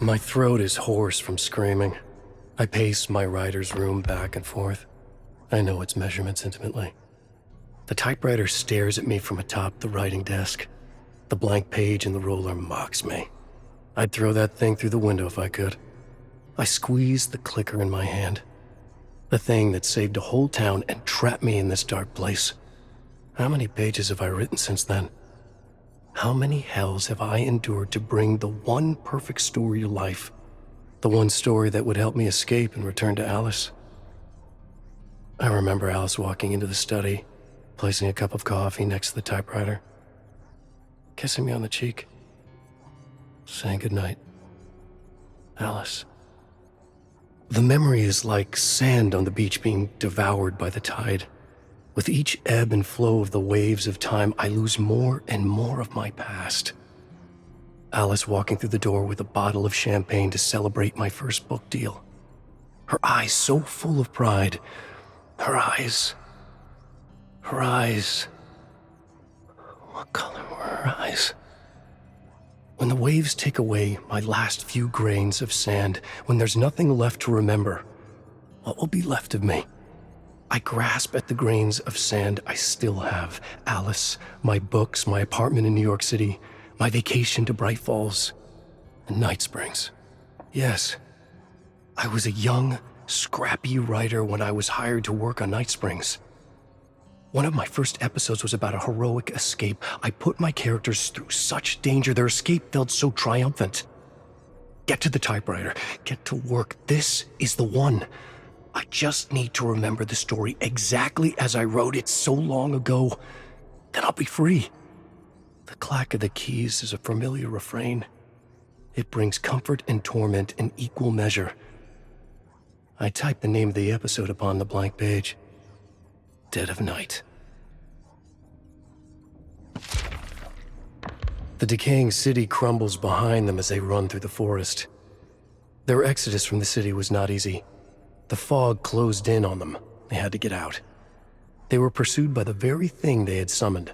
My throat is hoarse from screaming. I pace my writer's room back and forth. I know its measurements intimately. The typewriter stares at me from atop the writing desk. The blank page in the roller mocks me. I'd throw that thing through the window if I could. I squeeze the clicker in my hand. The thing that saved a whole town and trapped me in this dark place. How many pages have I written since then? How many hells have I endured to bring the one perfect story to life? The one story that would help me escape and return to Alice. I remember Alice walking into the study, placing a cup of coffee next to the typewriter, kissing me on the cheek, saying goodnight. Alice. The memory is like sand on the beach being devoured by the tide. With each ebb and flow of the waves of time, I lose more and more of my past. Alice walking through the door with a bottle of champagne to celebrate my first book deal. Her eyes so full of pride. Her eyes. What color were her eyes? When the waves take away my last few grains of sand, when there's nothing left to remember, what will be left of me? I grasp at the grains of sand I still have. Alice, my books, my apartment in New York City, my vacation to Bright Falls, and Night Springs. Yes, I was a young, scrappy writer when I was hired to work on Night Springs. One of my first episodes was about a heroic escape. I put my characters through such danger, their escape felt so triumphant. Get to the typewriter, get to work. This is the one. I just need to remember the story exactly as I wrote it so long ago. Then I'll be free. The clack of the keys is a familiar refrain. It brings comfort and torment in equal measure. I type the name of the episode upon the blank page. Dead of Night. The decaying city crumbles behind them as they run through the forest. Their exodus from the city was not easy. The fog closed in on them. They had to get out. They were pursued by the very thing they had summoned.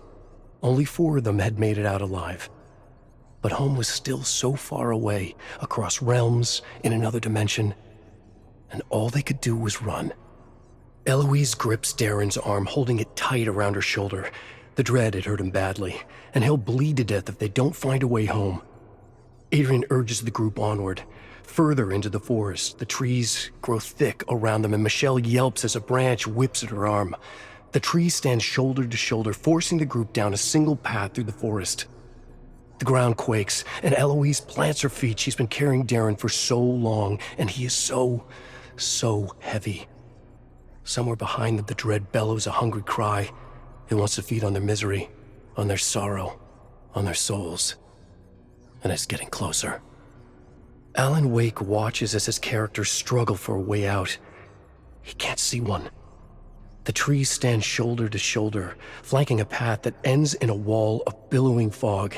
Only 4 of them had made it out alive. But home was still so far away, across realms, in another dimension, and all they could do was run. Eloise grips Darren's arm, holding it tight around her shoulder. The dread had hurt him badly, and he'll bleed to death if they don't find a way home. Adrian urges the group onward. Further into the forest, the trees grow thick around them, and Michelle yelps as a branch whips at her arm. The trees stand shoulder to shoulder, forcing the group down a single path through the forest. The ground quakes, and Eloise plants her feet. She's been carrying Darren for so long, and he is so heavy. Somewhere behind them, the dread bellows a hungry cry. It wants to feed on their misery, on their sorrow, on their souls. And it's getting closer. Alan Wake watches as his characters struggle for a way out. He can't see one. The trees stand shoulder to shoulder, flanking a path that ends in a wall of billowing fog,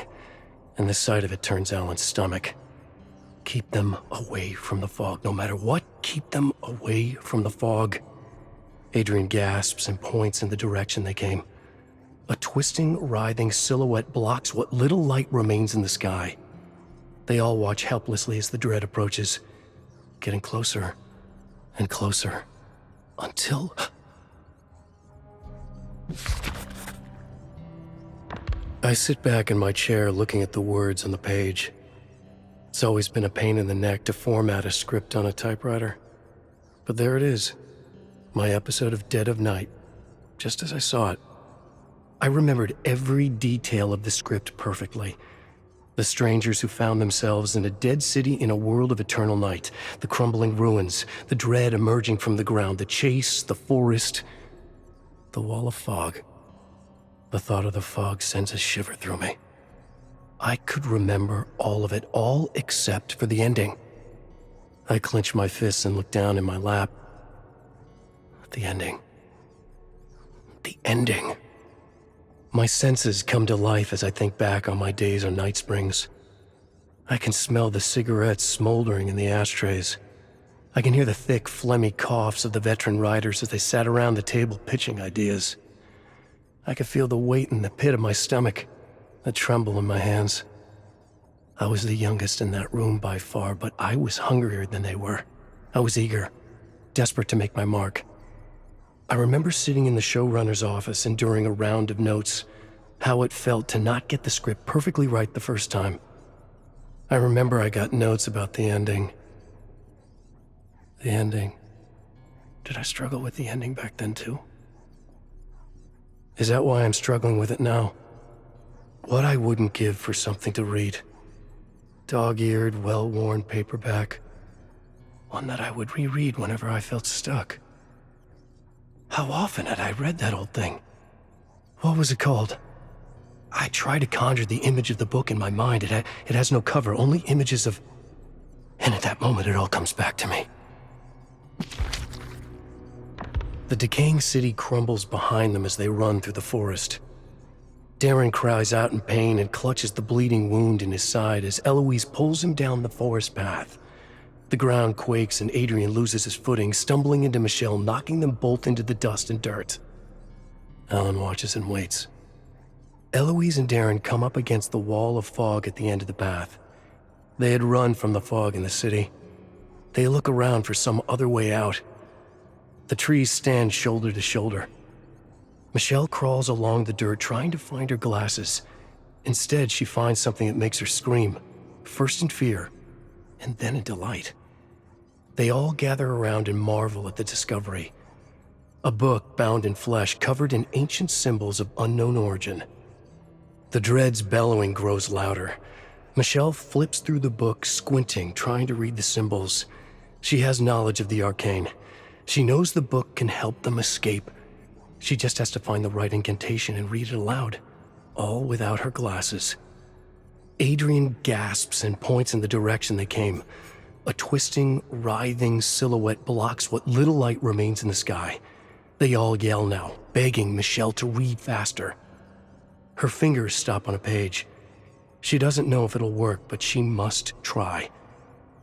and the sight of it turns Alan's stomach. Keep them away from the fog. No matter what, keep them away from the fog. Adrian gasps and points in the direction they came. A twisting, writhing silhouette blocks what little light remains in the sky. They all watch helplessly as the dread approaches, getting closer and closer, until... I sit back in my chair looking at the words on the page. It's always been a pain in the neck to format a script on a typewriter. But there it is, my episode of Dead of Night, just as I saw it. I remembered every detail of the script perfectly. The strangers who found themselves in a dead city in a world of eternal night, the crumbling ruins, the dread emerging from the ground, the chase, the forest, the wall of fog. The thought of the fog sends a shiver through me. I could remember all of it, all except for the ending. I clench my fists and look down in my lap. The ending. The ending. My senses come to life as I think back on my days on Night Springs. I can smell the cigarettes smoldering in the ashtrays. I can hear the thick, phlegmy coughs of the veteran riders as they sat around the table pitching ideas. I could feel the weight in the pit of my stomach, the tremble in my hands. I was the youngest in that room by far, but I was hungrier than they were. I was eager, desperate to make my mark. I remember sitting in the showrunner's office enduring a round of notes, how it felt to not get the script perfectly right the first time. I remember I got notes about the ending. The ending. Did I struggle with the ending back then too? Is that why I'm struggling with it now? What I wouldn't give for something to read. Dog-eared, well-worn paperback. One that I would reread whenever I felt stuck. How often had I read that old thing? What was it called? I tried to conjure the image of the book in my mind. It has no cover, only images of... And at that moment, it all comes back to me. The decaying city crumbles behind them as they run through the forest. Darren cries out in pain and clutches the bleeding wound in his side as Eloise pulls him down the forest path. The ground quakes and Adrian loses his footing, stumbling into Michelle, knocking them both into the dust and dirt. Alan watches and waits. Eloise and Darren come up against the wall of fog at the end of the path. They had run from the fog in the city. They look around for some other way out. The trees stand shoulder to shoulder. Michelle crawls along the dirt trying to find her glasses. Instead, she finds something that makes her scream, first in fear, and then in delight. They all gather around and marvel at the discovery. A book bound in flesh, covered in ancient symbols of unknown origin. The dread's bellowing grows louder. Michelle flips through the book, squinting, trying to read the symbols. She has knowledge of the arcane. She knows the book can help them escape. She just has to find the right incantation and read it aloud, all without her glasses. Adrian gasps and points in the direction they came. A twisting, writhing silhouette blocks what little light remains in the sky. They all yell now, begging Michelle to read faster. Her fingers stop on a page. She doesn't know if it'll work, but she must try.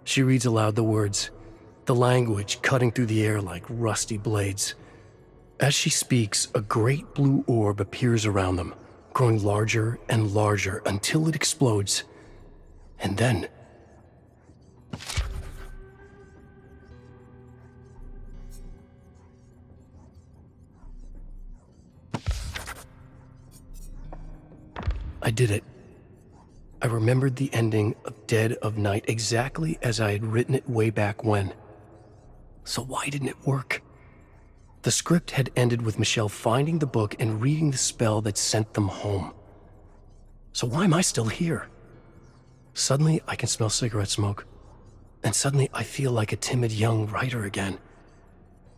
She reads aloud the words, the language cutting through the air like rusty blades. As she speaks, a great blue orb appears around them, growing larger and larger until it explodes. And then... I did it. I remembered the ending of Dead of Night exactly as I had written it way back when. So why didn't it work? The script had ended with Michelle finding the book and reading the spell that sent them home. So why am I still here? Suddenly, I can smell cigarette smoke. And suddenly, I feel like a timid young writer again.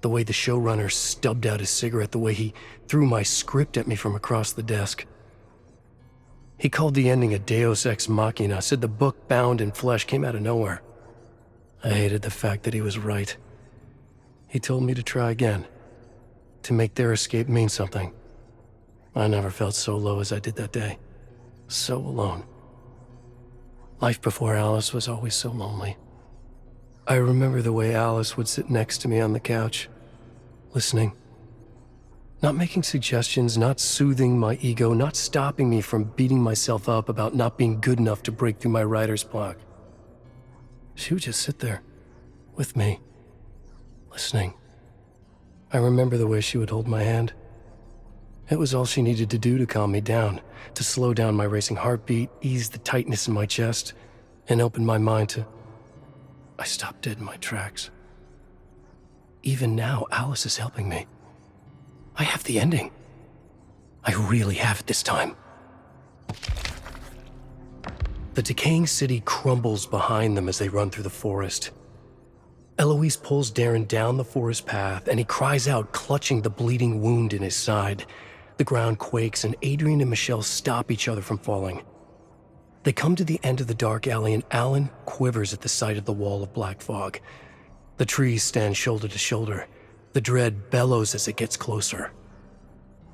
The way the showrunner stubbed out his cigarette, the way he threw my script at me from across the desk. He called the ending a deus ex machina, said the book bound in flesh came out of nowhere. I hated the fact that he was right. He told me to try again, to make their escape mean something. I never felt so low as I did that day. So alone. Life before Alice was always so lonely. I remember the way Alice would sit next to me on the couch, listening. Not making suggestions, not soothing my ego, not stopping me from beating myself up about not being good enough to break through my writer's block. She would just sit there, with me, listening. I remember the way she would hold my hand. It was all she needed to do to calm me down, to slow down my racing heartbeat, ease the tightness in my chest, and open my mind to... I stopped dead in my tracks. Even now, Alice is helping me. I have the ending. I really have it this time. The decaying city crumbles behind them as they run through the forest. Eloise pulls Darren down the forest path, and he cries out, clutching the bleeding wound in his side. The ground quakes, and Adrian and Michelle stop each other from falling. They come to the end of the dark alley, and Alan quivers at the sight of the wall of black fog. The trees stand shoulder to shoulder. The dread bellows as it gets closer.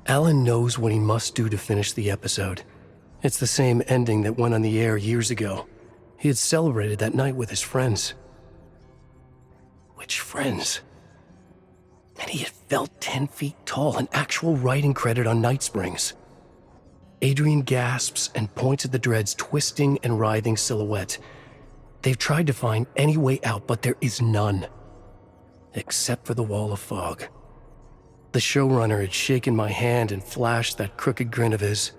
Alan knows what he must do to finish the episode. It's the same ending that went on the air years ago. He had celebrated that night with his friends. Which friends? And he had felt 10 feet tall, an actual writing credit on Night Springs. Adrian gasps and points at the dread's twisting and writhing silhouette. They've tried to find any way out, but there is none. Except for the wall of fog. The showrunner had shaken my hand and flashed that crooked grin of his.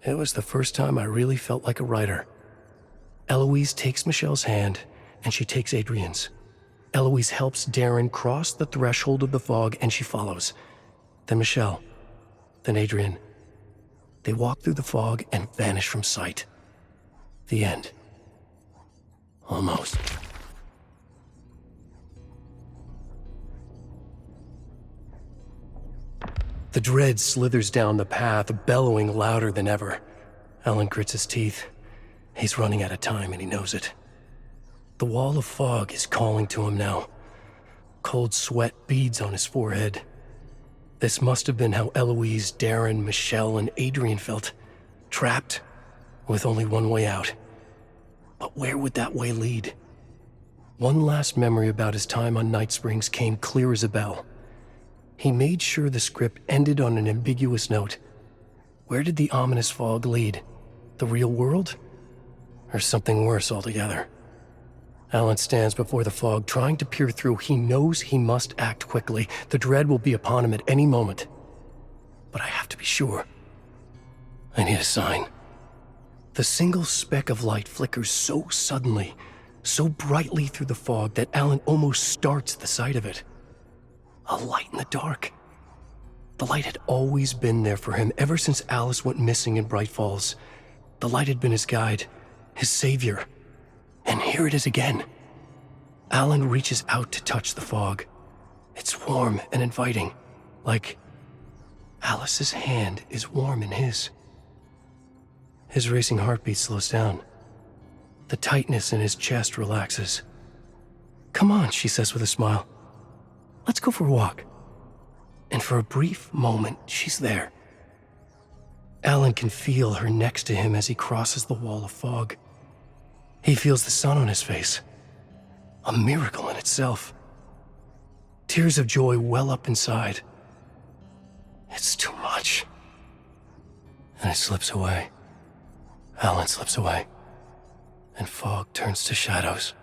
It was the first time I really felt like a writer. Eloise takes Michelle's hand, and she takes Adrian's. Eloise helps Darren cross the threshold of the fog, and she follows. Then Michelle. Then Adrian. They walk through the fog and vanish from sight. The end. Almost. The dread slithers down the path, bellowing louder than ever. Alan grits his teeth. He's running out of time and he knows it. The wall of fog is calling to him now. Cold sweat beads on his forehead. This must have been how Eloise, Darren, Michelle, and Adrian felt. Trapped, with only one way out. But where would that way lead? One last memory about his time on Night Springs came clear as a bell. He made sure the script ended on an ambiguous note. Where did the ominous fog lead? The real world? Or something worse altogether? Alan stands before the fog, trying to peer through. He knows he must act quickly. The dread will be upon him at any moment. But I have to be sure. I need a sign. The single speck of light flickers so suddenly, so brightly through the fog that Alan almost starts the sight of it. A light in the dark. The light had always been there for him ever since Alice went missing in Bright Falls. The light had been his guide, his savior. And here it is again. Alan reaches out to touch the fog. It's warm and inviting, like Alice's hand is warm in his. His racing heartbeat slows down. The tightness in his chest relaxes. "Come on," she says with a smile. "Let's go for a walk." And for a brief moment, she's there. Alan can feel her next to him as he crosses the wall of fog. He feels the sun on his face. A miracle in itself. Tears of joy well up inside. It's too much. And it slips away. Alan slips away. And fog turns to shadows.